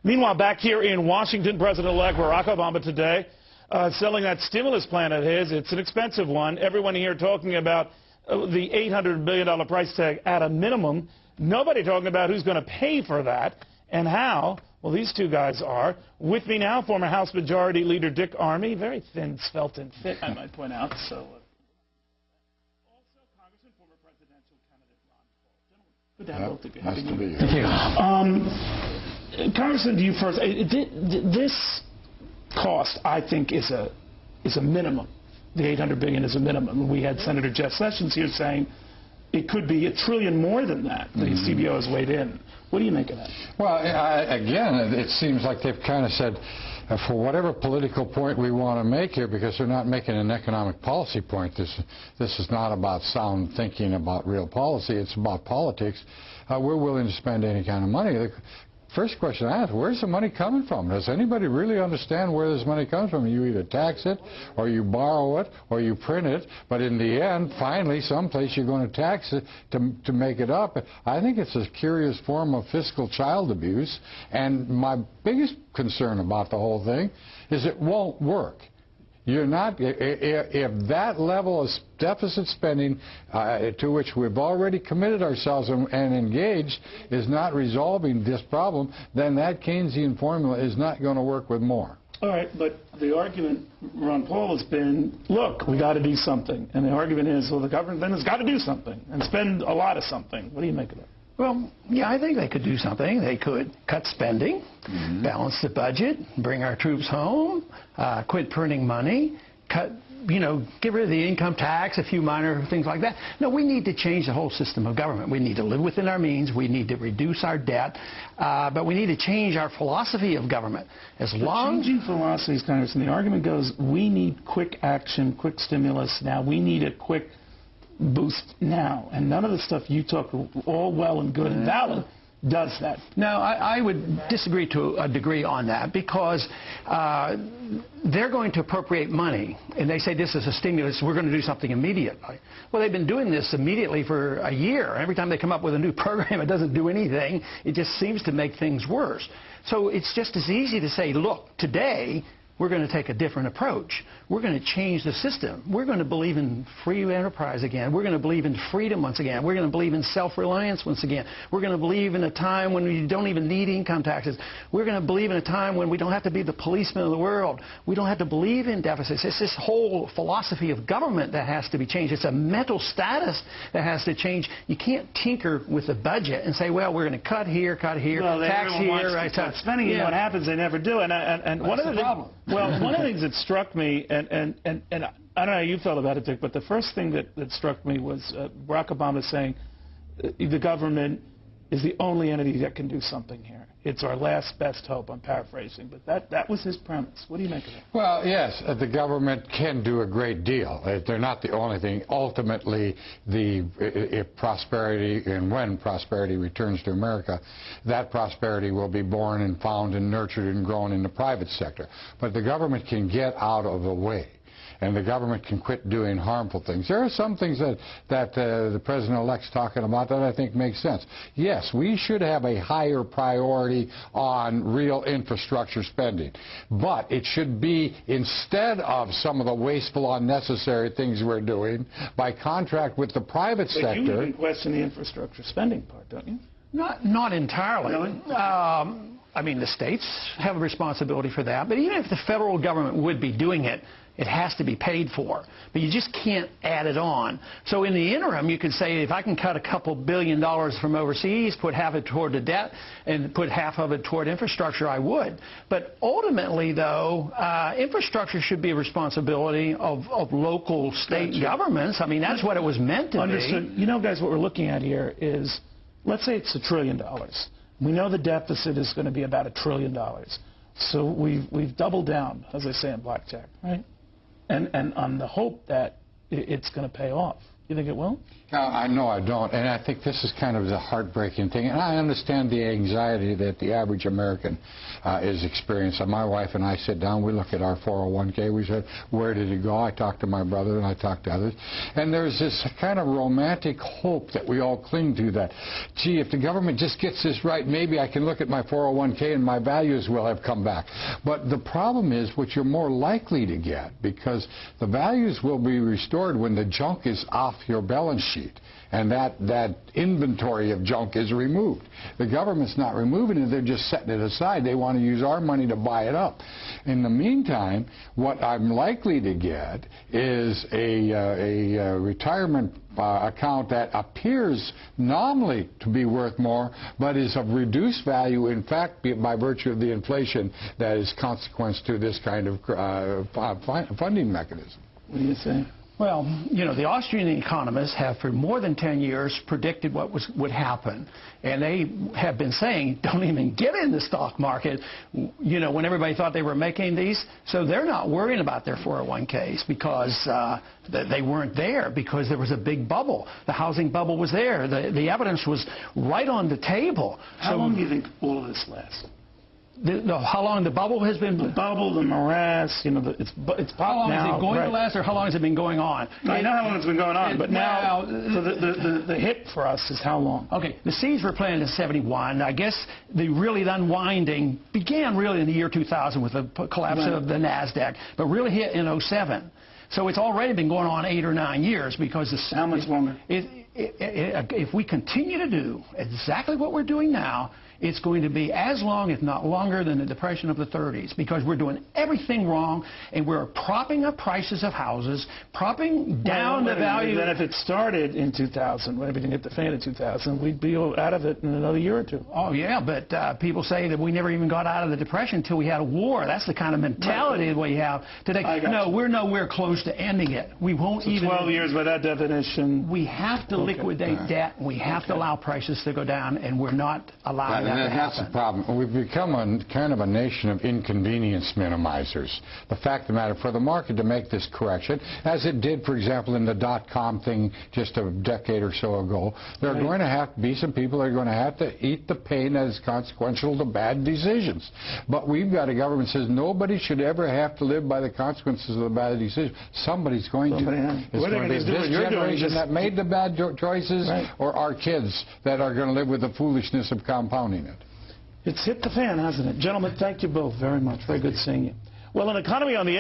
Meanwhile, back here in Washington, President-elect Barack Obama today selling that stimulus plan of his. It's an expensive one. Everyone here talking about the $800 billion price tag at a minimum. Nobody talking about who's going to pay for that and how. Well, these two guys are. With me now, former House Majority Leader Dick Armey, very thin, svelte, and fit, I might point out. So, also, Congressman, former presidential candidate Ron Paul. Gentlemen, good to have both of you. Nice to be here. Thank you. Congressman, to you first. This cost, I think, is a minimum. The $800 billion is a minimum. We had Senator Jeff Sessions here saying it could be $1 trillion more than that. The CBO has weighed in. What do you make of that? Well, again, it seems like they've kind of said, for whatever political point we want to make here, because they're not making an economic policy point. This is not about sound thinking about real policy. It's about politics. We're willing to spend any kind of money. The first question I ask, where's the money coming from? Does anybody really understand where this money comes from? You either tax it, or you borrow it, or you print it, but in the end, finally, someplace you're going to tax it to make it up. I think it's a curious form of fiscal child abuse, and my biggest concern about the whole thing is it won't work. You're not, if that level of deficit spending to which we've already committed ourselves and engaged is not resolving this problem, then that Keynesian formula is not going to work with more. All right, but the argument, Ron Paul, has been, look, we got to do something. And the argument is, well, the government then has got to do something and spend a lot of something. What do you make of that? Well, yeah, I think they could do something. They could cut spending, balance the budget, bring our troops home, quit printing money, cut, get rid of the income tax, a few minor things like that. No, we need to change the whole system of government. We need to live within our means. We need to reduce our debt. But we need to change our philosophy of government. Changing philosophies, Congressman, the argument goes, we need quick action, quick stimulus now. We need a quick boost now, and none of the stuff you talk all well and good and valid does that. No, I would disagree to a degree on that, because they're going to appropriate money, and they say this is a stimulus, we're going to do something immediately. Well, they've been doing this immediately for a year. Every time they come up with a new program, it doesn't do anything. It just seems to make things worse. So it's just as easy to say, look, today we're going to take a different approach. We're going to change the system. We're going to believe in free enterprise again. We're going to believe in freedom once again. We're going to believe in self-reliance once again. We're going to believe in a time when we don't even need income taxes. We're going to believe in a time when we don't have to be the policeman of the world. We don't have to believe in deficits. It's this whole philosophy of government that has to be changed. It's a mental status that has to change. You can't tinker with the budget and say, well, we're going to cut here, tax here, right? Cut spending. Yeah. What happens? They never do. And one of the problem. Well, one of the things that struck me, and I don't know how you felt about it, Dick, but the first thing that struck me was Barack Obama saying the government is the only entity that can do something here. It's our last best hope. I'm paraphrasing, but that was his premise. What do you make of it? Well, yes, the government can do a great deal. They're not the only thing. Ultimately, if prosperity and when prosperity returns to America, that prosperity will be born and found and nurtured and grown in the private sector. But the government can get out of the way, and the government can quit doing harmful things. There are some things that the President-elect's talking about that I think make sense. Yes, we should have a higher priority on real infrastructure spending, but it should be, instead of some of the wasteful, unnecessary things we're doing, by contract with the private sector. But you even question the infrastructure spending part, don't you? Not entirely. Really? I mean, the states have a responsibility for that, but even if the federal government would be doing it, it has to be paid for. But you just can't add it on. So in the interim, you could say, if I can cut a couple $1 billion from overseas, put half it toward the debt, and put half of it toward infrastructure, I would. But ultimately, though, infrastructure should be a responsibility of local state governments. I mean, that's what it was meant to be. You know, guys, what we're looking at here is, let's say it's $1 trillion. We know the deficit is going to be about $1 trillion. So we've doubled down, as they say in blackjack, right? And on the hope that it's going to pay off. You think it will? I know I don't, and I think this is kind of the heartbreaking thing. And I understand the anxiety that the average American is experiencing. My wife and I sit down, we look at our 401k, we said, where did it go? I talked to my brother and I talked to others. And there's this kind of romantic hope that we all cling to that, gee, if the government just gets this right, maybe I can look at my 401k and my values will have come back. But the problem is what you're more likely to get, because the values will be restored when the junk is off your balance sheet. And that inventory of junk is removed. The government's not removing it, they're just setting it aside. They want to use our money to buy it up. In the meantime, what I'm likely to get is a retirement account that appears nominally to be worth more, but is of reduced value, in fact, by virtue of the inflation that is consequence to this kind of funding mechanism. What do you say? Well, you know, the Austrian economists have for more than 10 years predicted what would happen. And they have been saying, don't even get in the stock market, you know, when everybody thought they were making these. So they're not worrying about their 401ks because they weren't there, because there was a big bubble. The housing bubble was there. The evidence was right on the table. How long do you think all of this lasts? How long the bubble has been? The bubble, the morass, you know, it's popped now. How long is it going to last, or how long has it been going on? I know how long it's been going on, but now so the hit for us is how long? Okay, the seeds were planted in '71. I guess the really unwinding began really in the year 2000 with the collapse of the NASDAQ, but really hit in '07. So it's already been going on 8 or 9 years, because how much longer? If we continue to do exactly what we're doing now, it's going to be as long, if not longer, than the Depression of the 30s, because we're doing everything wrong, and we're propping up prices of houses, propping down the value. Then if it started in 2000, when everything hit the fan in 2000, we'd be out of it in another year or two. Oh, yeah, but people say that we never even got out of the Depression until we had a war. That's the kind of mentality that we have today. No, we're nowhere close to ending it. We won't even... 12 years by that definition. We have to liquidate debt, and we have to allow prices to go down, and we're not allowing that's the problem. We've become kind of a nation of inconvenience minimizers. The fact of the matter, for the market to make this correction, as it did, for example, in the dot-com thing just a decade or so ago, there are going to have to be some people that are going to have to eat the pain that is consequential to bad decisions. But we've got a government that says nobody should ever have to live by the consequences of the bad decisions. Somebody's going to. It's going to be this generation that made the bad choices, or our kids that are going to live with the foolishness of compounding it. It's hit the fan, hasn't it? Gentlemen, thank you both very much. Very good seeing you. Well, an economy on the